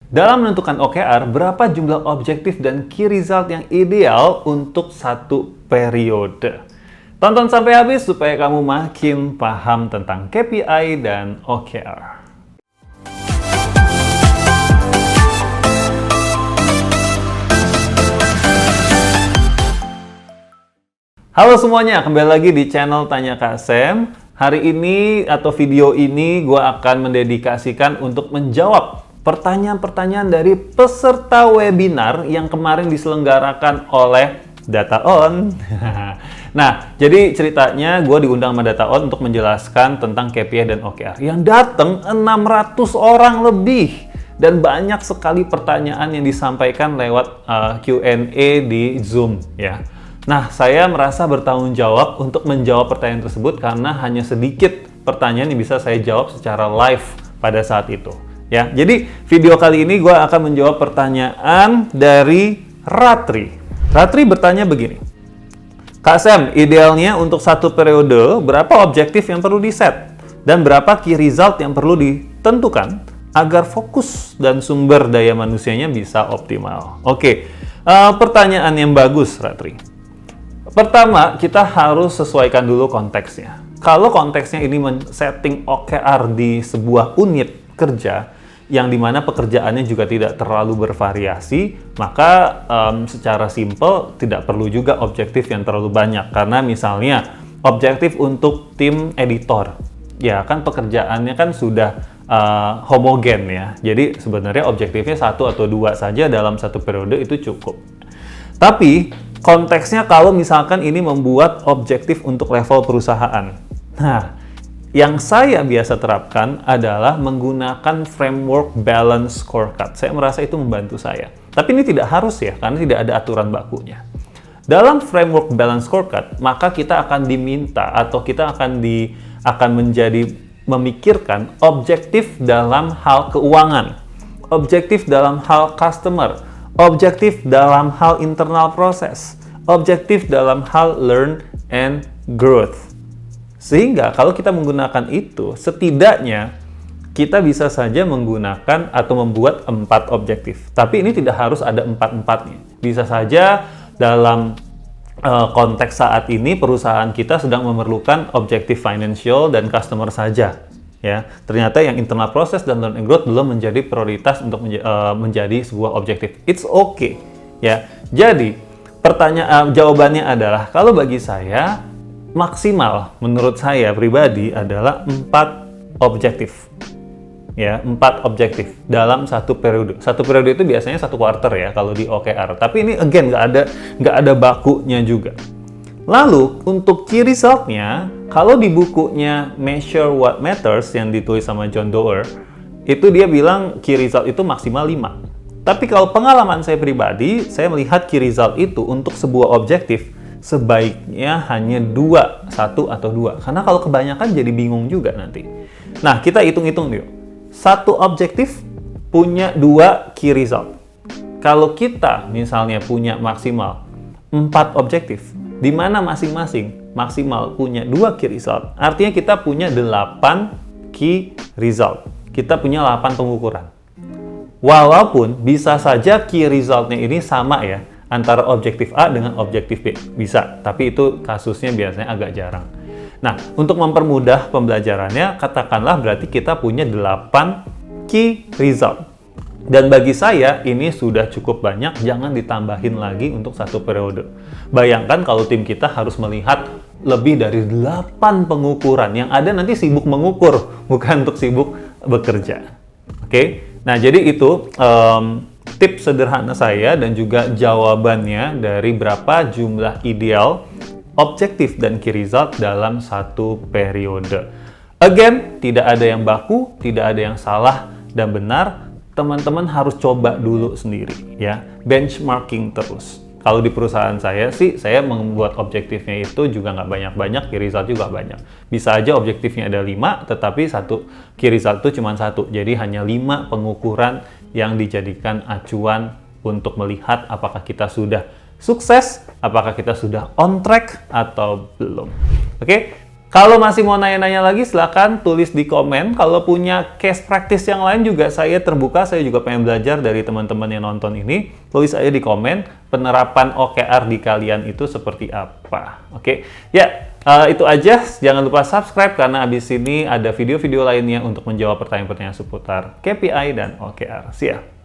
Dalam menentukan OKR, berapa jumlah objektif dan key result yang ideal untuk satu periode? Tonton sampai habis supaya kamu makin paham tentang KPI dan OKR. Halo semuanya, kembali lagi di channel Tanya Kak Sam. Hari ini atau video ini gue akan mendedikasikan untuk menjawab pertanyaan-pertanyaan dari peserta webinar yang kemarin diselenggarakan oleh DataOn. Nah, jadi ceritanya gue diundang sama DataOn untuk menjelaskan tentang KPI dan OKR. Yang datang 600 orang lebih. Dan banyak sekali pertanyaan yang disampaikan lewat Q&A di Zoom, ya. Nah, saya merasa bertanggung jawab untuk menjawab pertanyaan tersebut karena hanya sedikit pertanyaan yang bisa saya jawab secara live pada saat itu. Ya, jadi video kali ini gue akan menjawab pertanyaan dari Ratri. Ratri bertanya begini, Kak Sam, idealnya untuk satu periode berapa objektif yang perlu di-set dan berapa key result yang perlu ditentukan agar fokus dan sumber daya manusianya bisa optimal? Oke, pertanyaan yang bagus, Ratri. Pertama, kita harus sesuaikan dulu konteksnya. Kalau konteksnya ini men-setting OKR di sebuah unit kerja, yang dimana pekerjaannya juga tidak terlalu bervariasi, maka secara simple tidak perlu juga objektif yang terlalu banyak. Karena misalnya, objektif untuk tim editor, ya kan pekerjaannya kan sudah homogen ya. Jadi sebenarnya objektifnya 1 atau 2 saja dalam satu periode itu cukup. Tapi konteksnya kalau misalkan ini membuat objektif untuk level perusahaan. Nah, yang saya biasa terapkan adalah menggunakan framework balance scorecard. Saya merasa itu membantu saya. Tapi ini tidak harus ya, karena tidak ada aturan bakunya. Dalam framework balance scorecard, maka kita akan diminta atau kita akan menjadi memikirkan objektif dalam hal keuangan, objektif dalam hal customer, objektif dalam hal internal proses, objektif dalam hal learn and growth. Sehingga kalau kita menggunakan itu, setidaknya kita bisa saja menggunakan atau membuat 4 objektif. Tapi ini tidak harus ada 4-4-nya. Bisa saja dalam konteks saat ini perusahaan kita sedang memerlukan objektif financial dan customer saja. Ya, ternyata yang internal process dan learn and growth belum menjadi prioritas untuk menjadi sebuah objektif. It's okay. Ya, jadi jawabannya adalah kalau bagi saya maksimal menurut saya pribadi adalah 4 objektif. Ya, 4 objektif dalam satu periode. Satu periode itu biasanya 1 quarter ya kalau di OKR. Tapi ini again nggak ada bakunya juga. Lalu untuk key result-nya, kalau di bukunya Measure What Matters yang ditulis sama John Doerr, itu dia bilang key result itu maksimal 5. Tapi kalau pengalaman saya pribadi, saya melihat key result itu untuk sebuah objektif sebaiknya hanya 2, 1 atau 2. Karena kalau kebanyakan jadi bingung juga nanti. Nah, kita hitung-hitung yuk. Satu objektif punya 2 key result. Kalau kita misalnya punya maksimal 4 objektif, di mana masing-masing maksimal punya 2 key result, artinya kita punya 8 key result. Kita punya 8 pengukuran. Walaupun bisa saja key result-nya ini sama ya, antara objektif A dengan objektif B. Bisa, tapi itu kasusnya biasanya agak jarang. Nah, untuk mempermudah pembelajarannya, katakanlah berarti kita punya 8 key result. Dan bagi saya, ini sudah cukup banyak, jangan ditambahin lagi untuk satu periode. Bayangkan kalau tim kita harus melihat lebih dari 8 pengukuran, yang ada nanti sibuk mengukur, bukan untuk sibuk bekerja. Oke? Nah, jadi itu tips sederhana saya dan juga jawabannya dari berapa jumlah ideal, objektif, dan key result dalam satu periode. Again, tidak ada yang baku, tidak ada yang salah dan benar. Teman-teman harus coba dulu sendiri ya, benchmarking terus. Kalau di perusahaan saya sih, saya membuat objektifnya itu juga nggak banyak-banyak, key result juga banyak. Bisa aja objektifnya ada 5, tetapi satu key result itu cuma 1. Jadi hanya 5 pengukuran yang dijadikan acuan untuk melihat apakah kita sudah sukses, apakah kita sudah on track atau belum. Oke? Kalau masih mau nanya-nanya lagi, silahkan tulis di komen. Kalau punya case practice yang lain juga saya terbuka, saya juga pengen belajar dari teman-teman yang nonton ini. Tulis aja di komen, penerapan OKR di kalian itu seperti apa. Oke, ya itu aja. Jangan lupa subscribe karena abis ini ada video-video lainnya untuk menjawab pertanyaan-pertanyaan seputar KPI dan OKR. See ya!